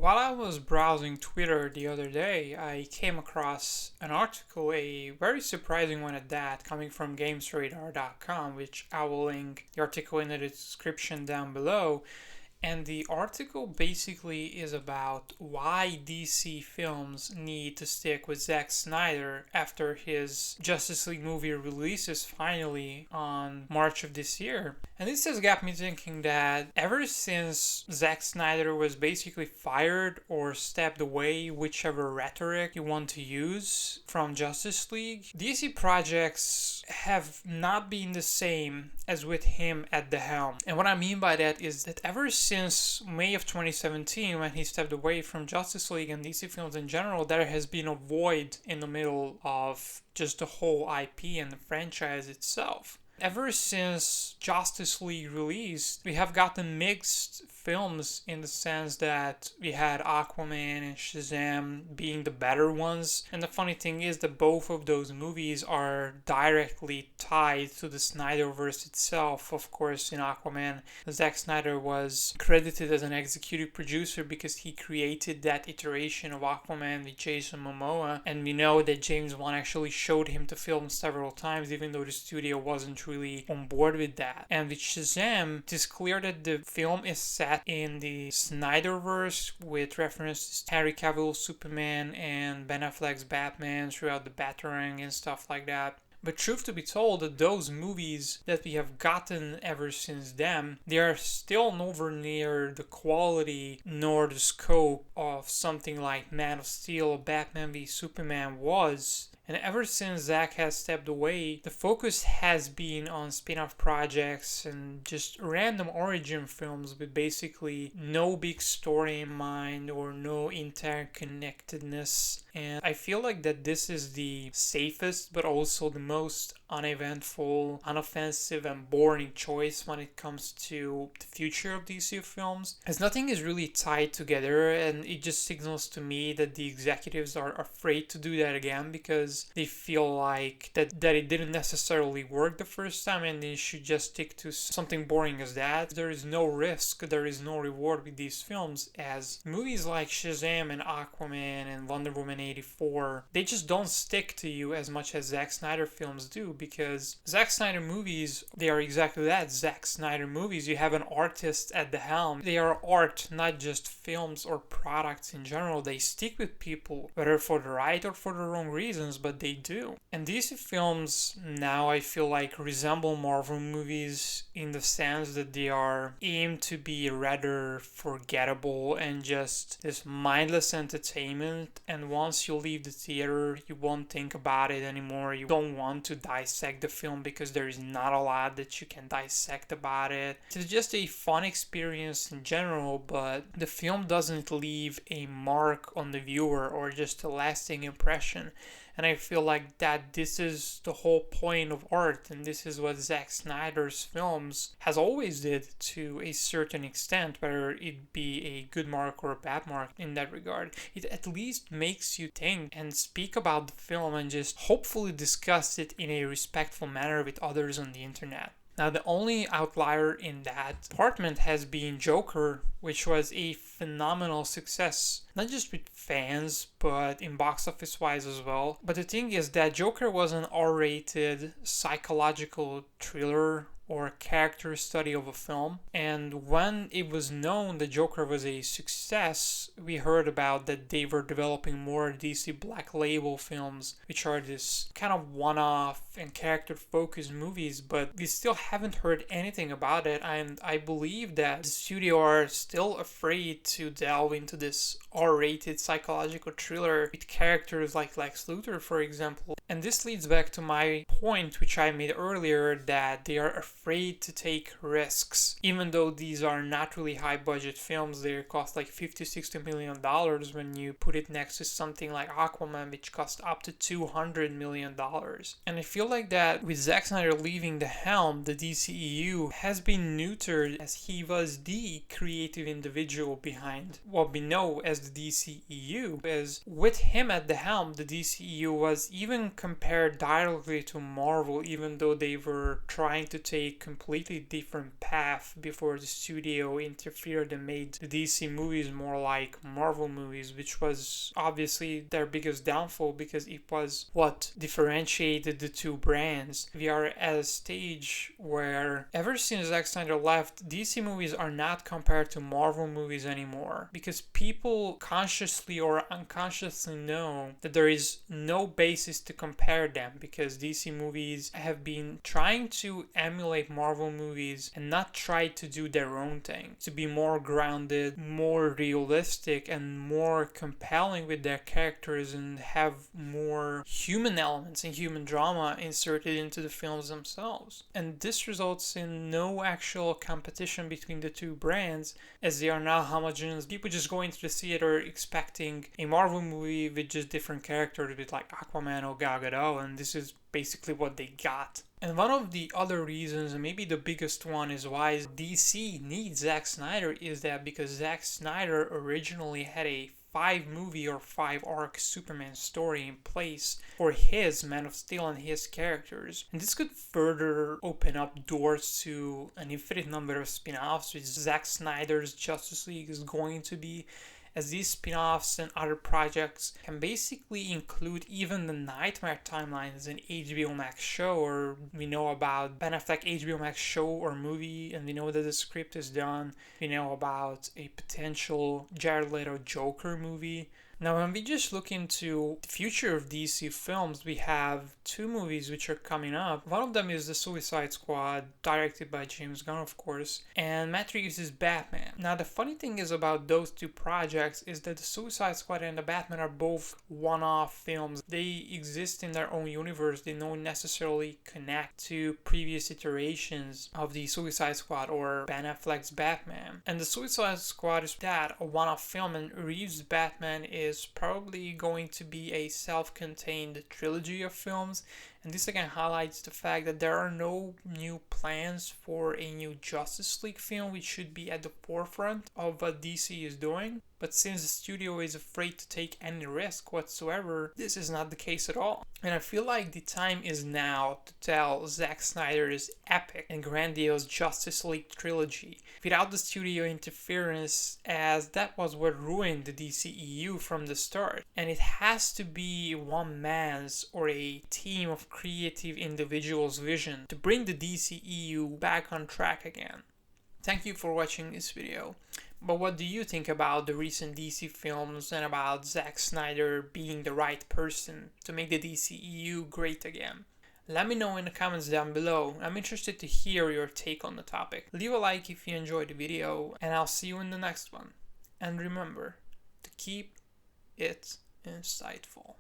While I was browsing Twitter the other day, I came across an article, a very surprising one at that, coming from GamesRadar.com, which I will link the article in the description down below. And the article basically is about why DC films need to stick with Zack Snyder after his Justice League movie releases finally on March of this year. And this has got me thinking that ever since Zack Snyder was basically fired or stepped away, whichever rhetoric you want to use, from Justice League, DC projects have not been the same as with him at the helm. And what I mean by that is that ever since May of 2017, when he stepped away from Justice League and DC films in general, there has been a void in the middle of just the whole IP and the franchise itself. Ever since Justice League released, we have gotten mixed films in the sense that we had Aquaman and Shazam being the better ones. And the funny thing is that both of those movies are directly tied to the Snyderverse itself. Of course, in Aquaman, Zack Snyder was credited as an executive producer because he created that iteration of Aquaman with Jason Momoa. And we know that James Wan actually showed him to film several times, even though the studio wasn't really on board with that. And with Shazam, it is clear that the film is set in the Snyderverse with references to Henry Cavill's Superman and Ben Affleck's Batman throughout the Batarang and stuff like that. But truth to be told, that those movies that we have gotten ever since then, they are still nowhere near the quality nor the scope of something like Man of Steel or Batman v Superman was. And ever since Zack has stepped away, the focus has been on spin-off projects and just random origin films with basically no big story in mind or no interconnectedness. And I feel like that this is the safest but also the most uneventful, unoffensive, and boring choice when it comes to the future of DC films, as nothing is really tied together, and it just signals to me that the executives are afraid to do that again because they feel like that it didn't necessarily work the first time and they should just stick to something boring as that. There is no risk, there is no reward with these films, as movies like Shazam and Aquaman and Wonder Woman 84, they just don't stick to you as much as Zack Snyder films do, because Zack Snyder movies, they are exactly that, Zack Snyder movies. You have an artist at the helm. They are art, not just films or products in general. They stick with people, whether for the right or for the wrong reasons, but they do. And DC films now, I feel like, resemble Marvel movies in the sense that they are aimed to be rather forgettable and just this mindless entertainment, and once you leave the theater, you won't think about it anymore. You don't want to dissect the film because there is not a lot that you can dissect about it. It's just a fun experience in general, but the film doesn't leave a mark on the viewer or just a lasting impression. And I feel like that this is the whole point of art, and this is what Zack Snyder's films has always did to a certain extent, whether it be a good mark or a bad mark in that regard. It at least makes you think and speak about the film and just hopefully discuss it in a respectful manner with others on the internet. Now, the only outlier in that department has been Joker, which was a phenomenal success, not just with fans, but in box office wise as well. But the thing is that Joker was an R-rated psychological thriller or character study of a film, and when it was known that Joker was a success, we heard about that they were developing more DC Black Label films, which are this kind of one-off and character-focused movies, but we still haven't heard anything about it, and I believe that the studio are still afraid to delve into this R-rated psychological thriller with characters like Lex Luthor, for example. And this leads back to my point, which I made earlier, that they are afraid to take risks. Even though these are not really high budget films, they cost like $50-60 million when you put it next to something like Aquaman, which cost up to $200 million. And I feel like that with Zack Snyder leaving the helm, the DCEU has been neutered, as he was the creative individual behind what we know as the DCEU. As with him at the helm, the DCEU was even didn't compare directly to Marvel, even though they were trying to take completely different path before the studio interfered and made the DC movies more like Marvel movies, which was obviously their biggest downfall because it was what differentiated the two brands. We are at a stage where ever since Zack Snyder left, DC movies are not compared to Marvel movies anymore because people consciously or unconsciously know that there is no basis to compare them because DC movies have been trying to emulate Marvel movies and not try to do their own thing, to be more grounded, more realistic, and more compelling with their characters and have more human elements and human drama inserted into the films themselves. And this results in no actual competition between the two brands as they are not homogeneous. People just go into the theater expecting a Marvel movie with just different characters with like Aquaman or Gal Gadot, and this is basically what they got. And one of the other reasons, and maybe the biggest one, is why DC needs Zack Snyder is that because Zack Snyder originally had a 5-movie or 5-arc Superman story in place for his Man of Steel and his characters. And this could further open up doors to an infinite number of spin-offs, which Zack Snyder's Justice League is going to be, as these spin-offs and other projects can basically include even the Nightmare timeline as an HBO Max show, or we know about Ben Affleck HBO Max show or movie, and we know that the script is done. We know about a potential Jared Leto Joker movie. Now, when we just look into the future of DC films, we have 2 movies which are coming up. One of them is The Suicide Squad, directed by James Gunn, of course, and Matt Reeves' Batman. Now, the funny thing is about those 2 projects is that The Suicide Squad and The Batman are both one-off films. They exist in their own universe. They don't necessarily connect to previous iterations of the Suicide Squad or Ben Affleck's Batman. And The Suicide Squad is that, a one-off film, and Reeves' Batman is probably going to be a self-contained trilogy of films, and this again highlights the fact that there are no new plans for a new Justice League film, which should be at the forefront of what DC is doing. But since the studio is afraid to take any risk whatsoever, this is not the case at all. And I feel like the time is now to tell Zack Snyder's epic and grandiose Justice League trilogy without the studio interference, as that was what ruined the DCEU from the start. And it has to be one man's or a team of creative individuals' vision to bring the DCEU back on track again. Thank you for watching this video. But what do you think about the recent DC films and about Zack Snyder being the right person to make the DCEU great again? Let me know in the comments down below. I'm interested to hear your take on the topic. Leave a like if you enjoyed the video, and I'll see you in the next one. And remember to keep it insightful.